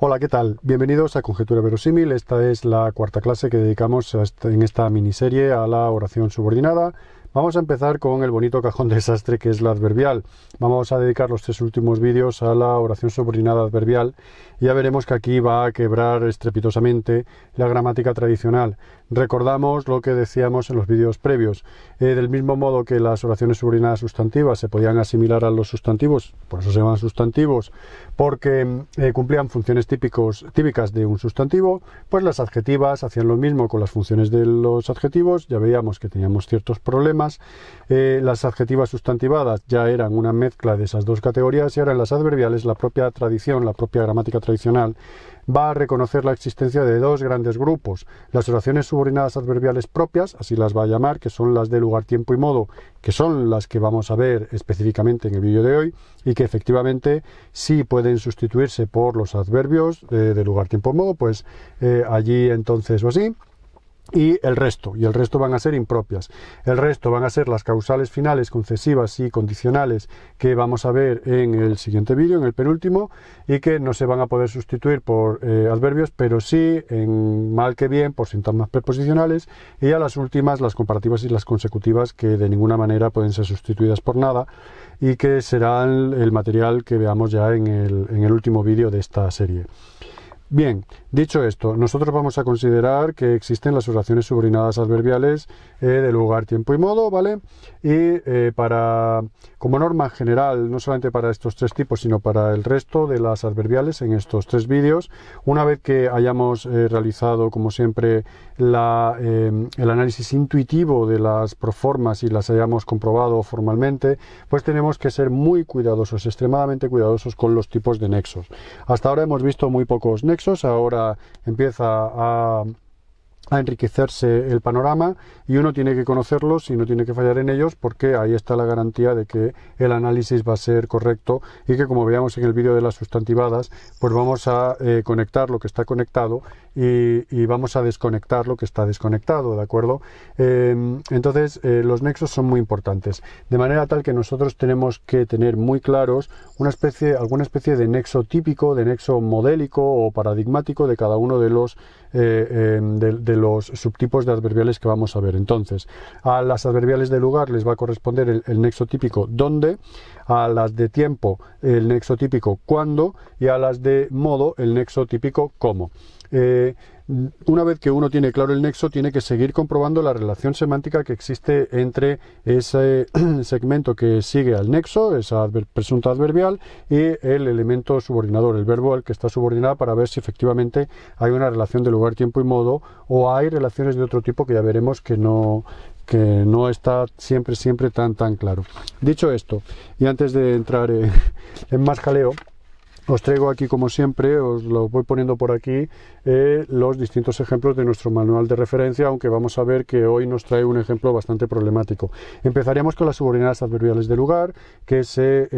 Hola, ¿qué tal? Bienvenidos a Conjetura Verosímil. Esta es la cuarta clase que dedicamos en esta miniserie a la oración subordinada. Vamos a empezar con el bonito cajón de desastre que es la adverbial. Vamos a dedicar los 3 últimos vídeos a la oración subordinada adverbial y ya veremos que aquí va a quebrar estrepitosamente la gramática tradicional. Recordamos lo que decíamos en los vídeos previos. Del mismo modo que las oraciones subordinadas sustantivas se podían asimilar a los sustantivos, por eso se llaman sustantivos, porque cumplían funciones típicas de un sustantivo, pues las adjetivas hacían lo mismo con las funciones de los adjetivos. Ya veíamos que teníamos ciertos problemas. Las adjetivas sustantivadas ya eran una mezcla de esas dos categorías y ahora en las adverbiales la propia tradición, la propia gramática tradicional va a reconocer la existencia de dos grandes grupos: las oraciones subordinadas adverbiales propias, así las va a llamar, que son las de lugar, tiempo y modo, que son las que vamos a ver específicamente en el vídeo de hoy y que efectivamente sí pueden sustituirse por los adverbios de lugar, tiempo y modo, pues allí entonces o así. Y el resto van a ser impropias. El resto van a ser las causales finales, concesivas y condicionales que vamos a ver en el siguiente vídeo, en el penúltimo, y que no se van a poder sustituir por adverbios, pero sí, en mal que bien, por sintagmas preposicionales, y a las últimas, las comparativas y las consecutivas, que de ninguna manera pueden ser sustituidas por nada, y que serán el material que veamos ya en el último vídeo de esta serie. Bien, dicho esto, nosotros vamos a considerar que existen las oraciones subordinadas adverbiales de lugar, tiempo y modo, ¿vale? Y como norma general, no solamente para estos tres tipos, sino para el resto de las adverbiales en estos 3 vídeos, una vez que hayamos realizado, como siempre, el análisis intuitivo de las proformas y las hayamos comprobado formalmente, pues tenemos que ser muy cuidadosos, extremadamente cuidadosos con los tipos de nexos. Hasta ahora hemos visto muy pocos nexos, ahora empieza a enriquecerse el panorama y uno tiene que conocerlos y no tiene que fallar en ellos, porque ahí está la garantía de que el análisis va a ser correcto y que, como veamos en el vídeo de las sustantivadas, pues vamos a conectar lo que está conectado y vamos a desconectar lo que está desconectado, ¿de acuerdo? Entonces los nexos son muy importantes, de manera tal que nosotros tenemos que tener muy claros alguna especie de nexo típico, de nexo modélico o paradigmático de cada uno de los subtipos de adverbiales que vamos a ver. Entonces, a las adverbiales de lugar les va a corresponder el nexo típico dónde, a las de tiempo el nexo típico cuándo y a las de modo el nexo típico cómo. Una vez que uno tiene claro el nexo, tiene que seguir comprobando la relación semántica que existe entre ese segmento que sigue al nexo, esa presunta adverbial, y el elemento subordinador, el verbo al que está subordinado, para ver si efectivamente hay una relación de lugar, tiempo y modo, o hay relaciones de otro tipo que ya veremos que no está siempre tan claro. Dicho esto, y antes de entrar en más jaleo, os traigo aquí, como siempre, os lo voy poniendo por aquí, los distintos ejemplos de nuestro manual de referencia, aunque vamos a ver que hoy nos trae un ejemplo bastante problemático. Empezaríamos con las subordinadas adverbiales de lugar, que se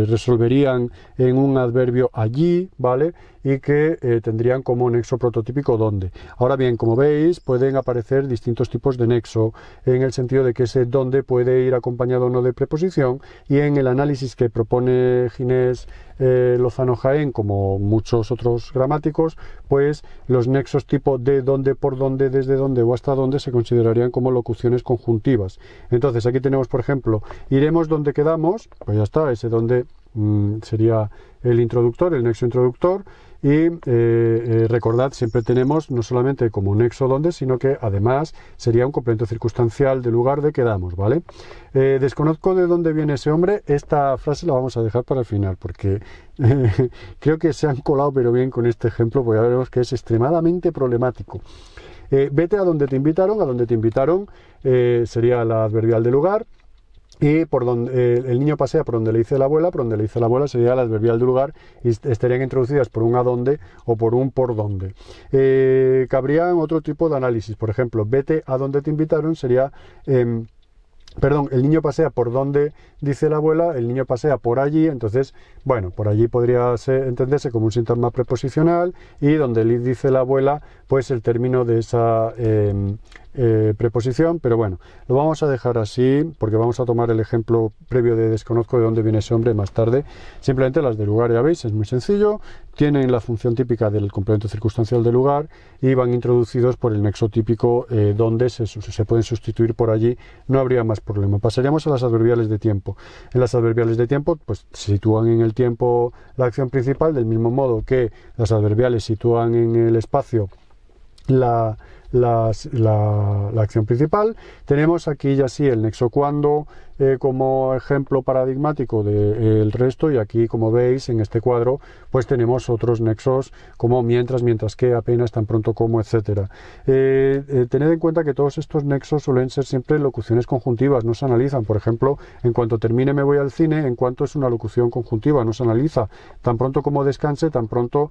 resolverían en un adverbio allí, ¿vale? Y que tendrían como nexo prototípico dónde. Ahora bien, como veis, pueden aparecer distintos tipos de nexo, en el sentido de que ese dónde puede ir acompañado o no de preposición, y en el análisis que propone Ginés Lozano Jaén, como muchos otros gramáticos, pues los nexos tipo de, dónde, por dónde, desde dónde o hasta dónde se considerarían como locuciones conjuntivas. Entonces aquí tenemos, por ejemplo, iremos donde quedamos, pues ya está, ese donde sería el introductor, el nexo introductor. Y recordad, siempre tenemos no solamente como nexo donde, sino que además sería un complemento circunstancial del lugar de quedamos, ¿vale? Desconozco de dónde viene ese hombre. Esta frase la vamos a dejar para el final, porque creo que se han colado pero bien con este ejemplo, porque ya veremos que es extremadamente problemático. Vete a donde te invitaron. A donde te invitaron sería la adverbial de lugar. Y por donde el niño pasea por donde le dice la abuela, por donde le dice la abuela sería la adverbial de lugar, y estarían introducidas por un a dónde o por un por dónde. Cabrían otro tipo de análisis. Por ejemplo, vete a donde te invitaron sería Perdón, el niño pasea por donde dice la abuela, el niño pasea por allí, entonces, bueno, por allí podría entenderse como un síntoma preposicional, y donde dice la abuela, pues el término de esa preposición, pero bueno, lo vamos a dejar así porque vamos a tomar el ejemplo previo de desconozco de dónde viene ese hombre más tarde. Simplemente las de lugar, ya veis, es muy sencillo, tienen la función típica del complemento circunstancial de lugar y van introducidos por el nexo típico donde se pueden sustituir por allí, no habría más problema. Pasaríamos a las adverbiales de tiempo. En las adverbiales de tiempo, pues se sitúan en el tiempo la acción principal, del mismo modo que las adverbiales sitúan en el espacio la acción principal. Tenemos aquí ya sí el nexo cuando como ejemplo paradigmático del resto, y aquí, como veis en este cuadro, pues tenemos otros nexos como mientras, mientras que, apenas, tan pronto como, etcétera. Tened en cuenta que todos estos nexos suelen ser siempre locuciones conjuntivas, no se analizan. Por ejemplo, en cuanto termine me voy al cine, en cuanto es una locución conjuntiva, no se analiza. Tan pronto como descanse, tan pronto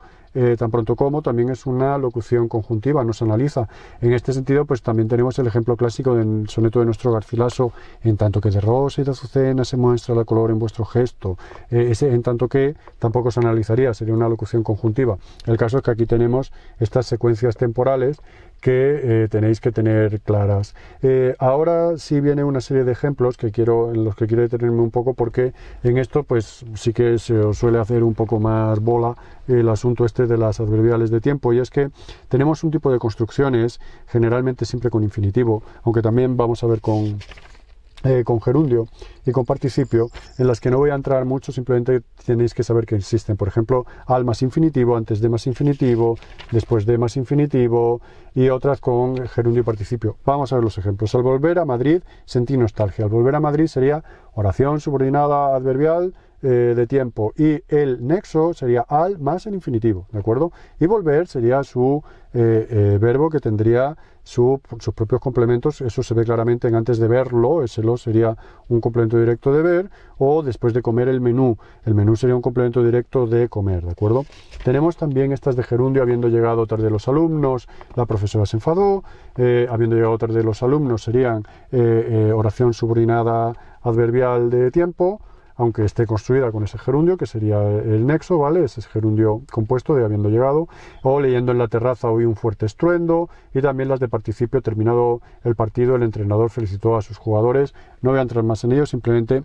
como también es una locución conjuntiva, no se analiza. En este sentido, pues también tenemos el ejemplo clásico del soneto de nuestro Garcilaso: en tanto que de rosa y de azucena se muestra la color en vuestro gesto. Ese en tanto que tampoco se analizaría, sería una locución conjuntiva. El caso es que aquí tenemos estas secuencias temporales que tenéis que tener claras. Ahora sí viene una serie de ejemplos en los que quiero detenerme un poco, porque en esto pues sí que se os suele hacer un poco más bola el asunto este de las adverbiales de tiempo, y es que tenemos un tipo de construcciones generalmente siempre con infinitivo, aunque también vamos a ver con gerundio y con participio, en las que no voy a entrar mucho, simplemente tenéis que saber que existen. Por ejemplo, al más infinitivo, antes de más infinitivo, después de más infinitivo, y otras con gerundio y participio. Vamos a ver los ejemplos. Al volver a Madrid sentí nostalgia. Al volver a Madrid sería oración subordinada adverbial de tiempo, y el nexo sería al más el infinitivo, ¿de acuerdo? Y volver sería su verbo, que tendría sus propios complementos. Eso se ve claramente en antes de verlo, ese lo sería un complemento directo de ver, o después de comer el menú sería un complemento directo de comer, ¿de acuerdo? Tenemos también estas de gerundio: habiendo llegado tarde los alumnos, la profesora se enfadó. Habiendo llegado tarde los alumnos serían oración subordinada adverbial de tiempo, aunque esté construida con ese gerundio, que sería el nexo, ¿vale? Ese es gerundio compuesto de habiendo llegado. O leyendo en la terraza oí un fuerte estruendo. Y también las de participio: terminado el partido, el entrenador felicitó a sus jugadores. No voy a entrar más en ello, simplemente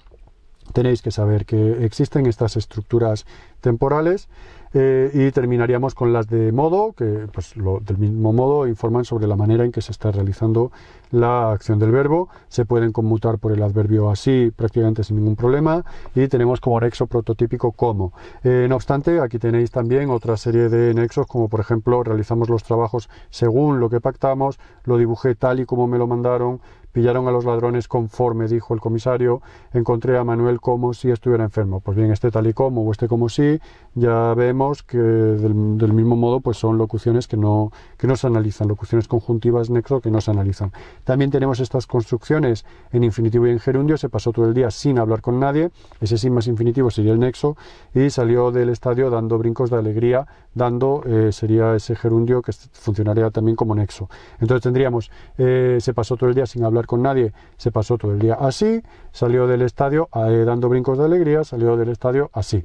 tenéis que saber que existen estas estructuras temporales. Y terminaríamos con las de modo, que pues del mismo modo informan sobre la manera en que se está realizando la acción del verbo. Se pueden conmutar por el adverbio así prácticamente sin ningún problema, y tenemos como nexo prototípico como. No obstante, aquí tenéis también otra serie de nexos, como por ejemplo: realizamos los trabajos según lo que pactamos, lo dibujé tal y como me lo mandaron, pillaron a los ladrones conforme dijo el comisario, encontré a Manuel como si estuviera enfermo. Pues bien, este tal y como o este como si, ya vemos que del mismo modo pues son locuciones que no se analizan, locuciones conjuntivas nexo que no se analizan. También tenemos estas construcciones en infinitivo y en gerundio: se pasó todo el día sin hablar con nadie, ese sin más infinitivo sería el nexo, y salió del estadio dando brincos de alegría. Dando sería ese gerundio que funcionaría también como nexo. Entonces tendríamos se pasó todo el día sin hablar con nadie, se pasó todo el día así, salió del estadio dando brincos de alegría, salió del estadio así.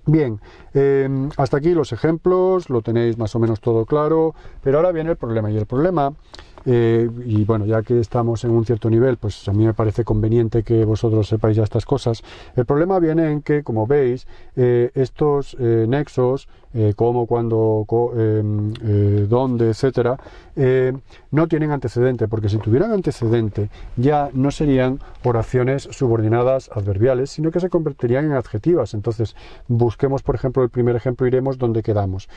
Bien, hasta aquí los ejemplos, lo tenéis más o menos todo claro, pero ahora viene el problema, y el problema, y bueno, ya que estamos en un cierto nivel, pues a mí me parece conveniente que vosotros sepáis ya estas cosas. El problema viene en que, como veis, estos nexos, cómo, cuándo, dónde, etcétera, no tienen antecedente, porque si tuvieran antecedente ya no serían oraciones subordinadas adverbiales, sino que se convertirían en adjetivas. Entonces, busquemos, por ejemplo, el primer ejemplo: iremos donde quedamos.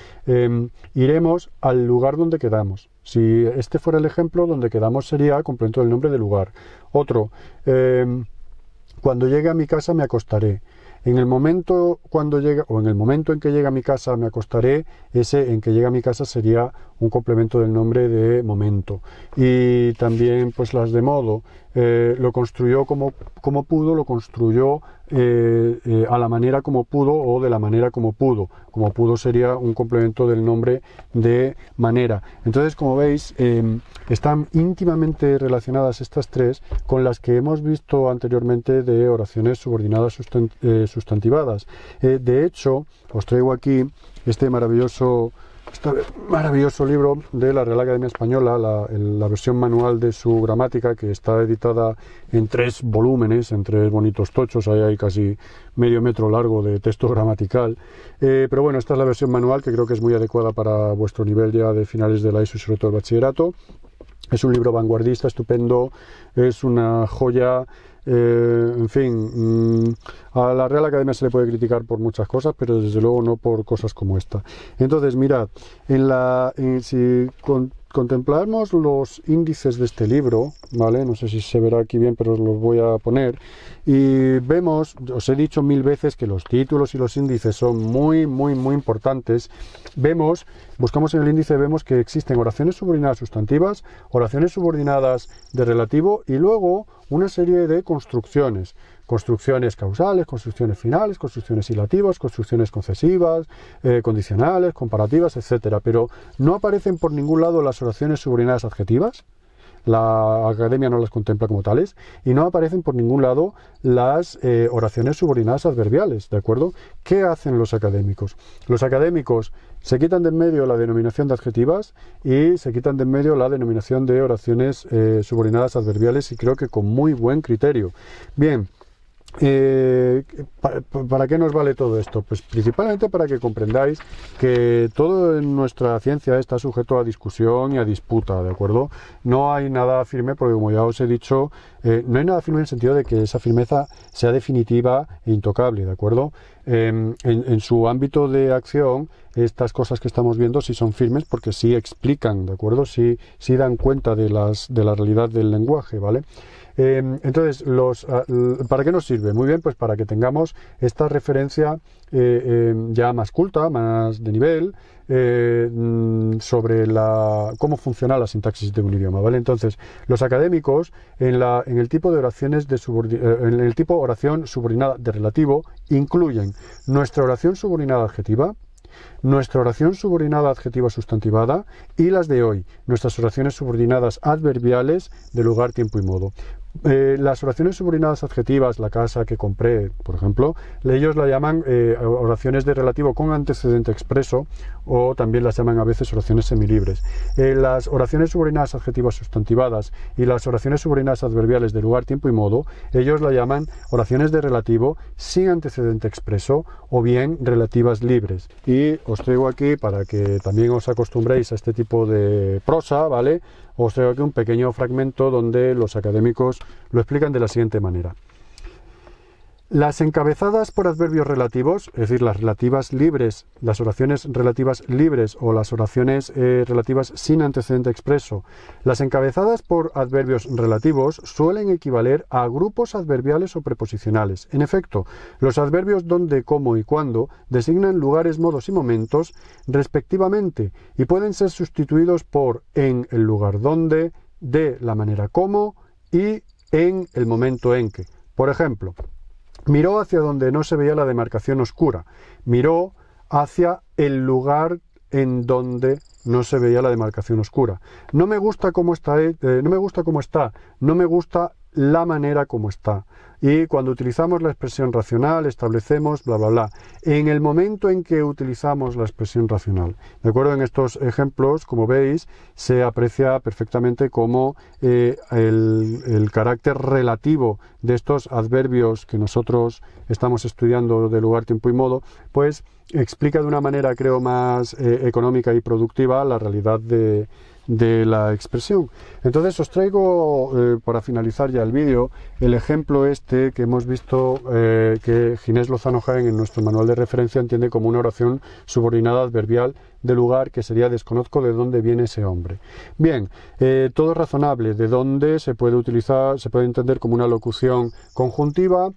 Iremos al lugar donde quedamos. Si este fuera el ejemplo, donde quedamos sería complemento del nombre del lugar. Otro: cuando llegue a mi casa me acostaré. En el momento en que llegue a mi casa me acostaré, ese en que llega a mi casa sería un complemento del nombre de momento. Y también pues las de modo: lo construyó como pudo, lo construyó a la manera como pudo o de la manera como pudo. Como pudo sería un complemento del nombre de manera. Entonces, como veis, están íntimamente relacionadas estas tres con las que hemos visto anteriormente de oraciones subordinadas sustantivadas. De hecho, os traigo aquí este maravilloso libro de la Real Academia Española, la versión manual de su gramática, que está editada en 3 volúmenes, en 3 bonitos tochos. Ahí hay casi medio metro largo de texto gramatical, pero bueno, esta es la versión manual, que creo que es muy adecuada para vuestro nivel ya de finales de la ESO y sobre todo el bachillerato. Es un libro vanguardista, estupendo, es una joya. En fin, a la Real Academia se le puede criticar por muchas cosas, pero desde luego no por cosas como esta. Entonces, mirad, si contemplamos los índices de este libro, ¿vale? No sé si se verá aquí bien, pero os los voy a poner. Y vemos, os he dicho 1000 veces que los títulos y los índices son muy, muy, muy importantes. Buscamos en el índice, vemos que existen oraciones subordinadas sustantivas, oraciones subordinadas de relativo y luego una serie de construcciones. Construcciones causales, construcciones finales, construcciones ilativas, construcciones concesivas, condicionales, comparativas, etcétera. Pero no aparecen por ningún lado las oraciones subordinadas adjetivas. La Academia no las contempla como tales, y no aparecen por ningún lado las oraciones subordinadas adverbiales, ¿de acuerdo? ¿Qué hacen los académicos? Los académicos se quitan de en medio la denominación de adjetivas y se quitan de en medio la denominación de oraciones subordinadas adverbiales, y creo que con muy buen criterio. Bien. ¿Para qué nos vale todo esto? Pues principalmente para que comprendáis que todo en nuestra ciencia está sujeto a discusión y a disputa, ¿de acuerdo? No hay nada firme, porque como ya os he dicho, no hay nada firme en el sentido de que esa firmeza sea definitiva e intocable, ¿de acuerdo? En su ámbito de acción, estas cosas que estamos viendo sí son firmes porque sí explican, ¿de acuerdo? Sí dan cuenta de la realidad del lenguaje, ¿vale? Entonces, ¿para qué nos sirve? Muy bien, pues para que tengamos esta referencia ya más culta, más de nivel, sobre cómo funciona la sintaxis de un idioma, ¿vale? Entonces, los académicos en el tipo de oraciones en el tipo oración subordinada de relativo incluyen nuestra oración subordinada adjetiva, nuestra oración subordinada adjetiva sustantivada y las de hoy, nuestras oraciones subordinadas adverbiales de lugar, tiempo y modo. Las oraciones subordinadas adjetivas, la casa que compré, por ejemplo, ellos la llaman oraciones de relativo con antecedente expreso, o también las llaman a veces oraciones semilibres. Las oraciones subordinadas adjetivas sustantivadas y las oraciones subordinadas adverbiales de lugar, tiempo y modo, ellos la llaman oraciones de relativo sin antecedente expreso o bien relativas libres. Y os traigo aquí, para que también os acostumbréis a este tipo de prosa, ¿vale? Os traigo aquí un pequeño fragmento donde los académicos lo explican de la siguiente manera. Las encabezadas por adverbios relativos, es decir, las relativas libres, las oraciones relativas libres o las oraciones relativas sin antecedente expreso, las encabezadas por adverbios relativos suelen equivaler a grupos adverbiales o preposicionales. En efecto, los adverbios donde, cómo y cuándo designan lugares, modos y momentos respectivamente y pueden ser sustituidos por en el lugar donde, de la manera como y en el momento en que. Por ejemplo, miró hacia donde no se veía la demarcación oscura. Miró hacia el lugar en donde no se veía la demarcación oscura. No me gusta cómo está, no me gusta cómo está, no me gusta la manera como está. Y cuando utilizamos la expresión racional, establecemos bla, bla, bla. En el momento en que utilizamos la expresión racional. ¿De acuerdo? En estos ejemplos, como veis, se aprecia perfectamente cómo el carácter relativo de estos adverbios que nosotros estamos estudiando de lugar, tiempo y modo, pues explica de una manera, creo, más económica y productiva la realidad de la expresión. Entonces os traigo, para finalizar ya el vídeo, el ejemplo este que hemos visto que Ginés Lozano Jaén en nuestro manual de referencia entiende como una oración subordinada adverbial de lugar, que sería desconozco de dónde viene ese hombre. Bien, todo es razonable. De dónde se puede utilizar, se puede entender como una locución conjuntiva,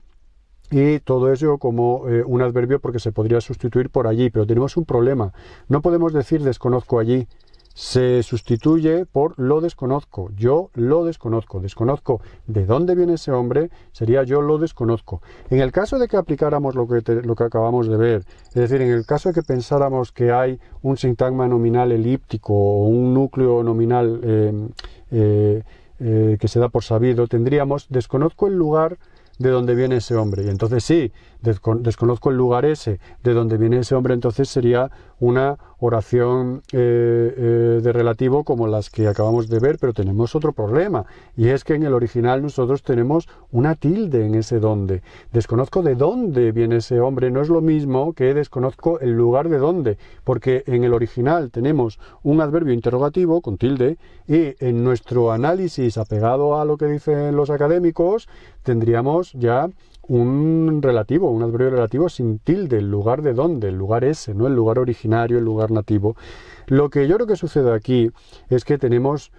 y todo ello como un adverbio porque se podría sustituir por allí, pero tenemos un problema. No podemos decir desconozco allí, se sustituye por lo desconozco. Yo lo desconozco. Desconozco de dónde viene ese hombre, sería yo lo desconozco. En el caso de que aplicáramos lo que acabamos de ver, es decir, en el caso de que pensáramos que hay un sintagma nominal elíptico o un núcleo nominal que se da por sabido, tendríamos desconozco el lugar de donde viene ese hombre. Y entonces sí, desconozco el lugar ese de donde viene ese hombre, entonces sería una oración de relativo como las que acabamos de ver, pero tenemos otro problema, y es que en el original nosotros tenemos una tilde en ese dónde. Desconozco de dónde viene ese hombre, no es lo mismo que desconozco el lugar de dónde, porque en el original tenemos un adverbio interrogativo con tilde, y en nuestro análisis apegado a lo que dicen los académicos tendríamos ya un relativo, un adverbio relativo sin tilde, el lugar de dónde, el lugar ese, no el lugar originario, el lugar nativo. Lo que yo creo que sucede aquí es que tenemos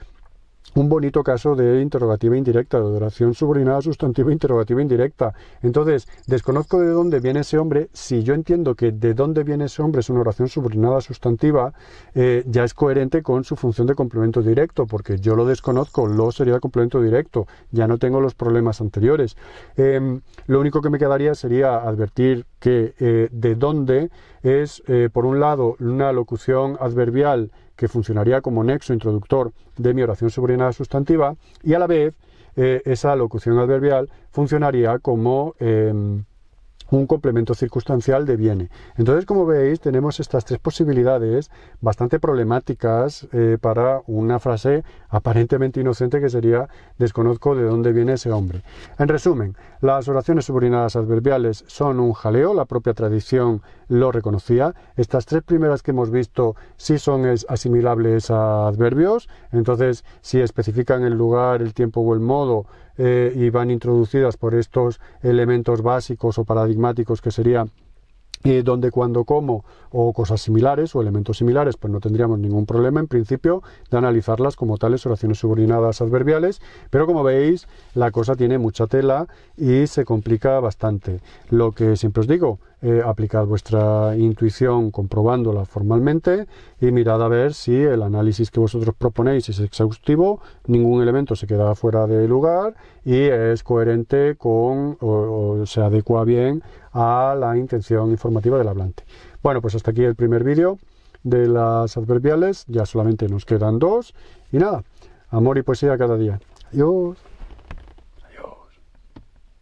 un bonito caso de interrogativa indirecta, de oración subordinada sustantiva interrogativa indirecta. Entonces, desconozco de dónde viene ese hombre. Si yo entiendo que de dónde viene ese hombre es una oración subordinada sustantiva, ya es coherente con su función de complemento directo, porque yo lo desconozco, lo sería complemento directo, ya no tengo los problemas anteriores. Lo único que me quedaría sería advertir que de dónde es, por un lado, una locución adverbial que funcionaría como nexo introductor de mi oración subordinada sustantiva, y a la vez esa locución adverbial funcionaría como un complemento circunstancial de viene. Entonces, como veis, tenemos estas tres posibilidades bastante problemáticas para una frase aparentemente inocente que sería desconozco de dónde viene ese hombre. En resumen, las oraciones subordinadas adverbiales son un jaleo, la propia tradición lo reconocía. Estas tres primeras que hemos visto sí son asimilables a adverbios, entonces si especifican el lugar, el tiempo o el modo y van introducidas por estos elementos básicos o paradigmáticos que serían dónde, cuándo, cómo o cosas similares o elementos similares, pues no tendríamos ningún problema en principio de analizarlas como tales oraciones subordinadas adverbiales, pero como veis la cosa tiene mucha tela y se complica bastante. Lo que siempre os digo, aplicad vuestra intuición comprobándola formalmente y mirad a ver si el análisis que vosotros proponéis es exhaustivo, ningún elemento se queda fuera de lugar y es coherente con o se adecua bien a la intención informativa del hablante. Bueno, pues hasta aquí el primer vídeo de las adverbiales, ya solamente nos quedan dos y nada, amor y poesía cada día. Adiós.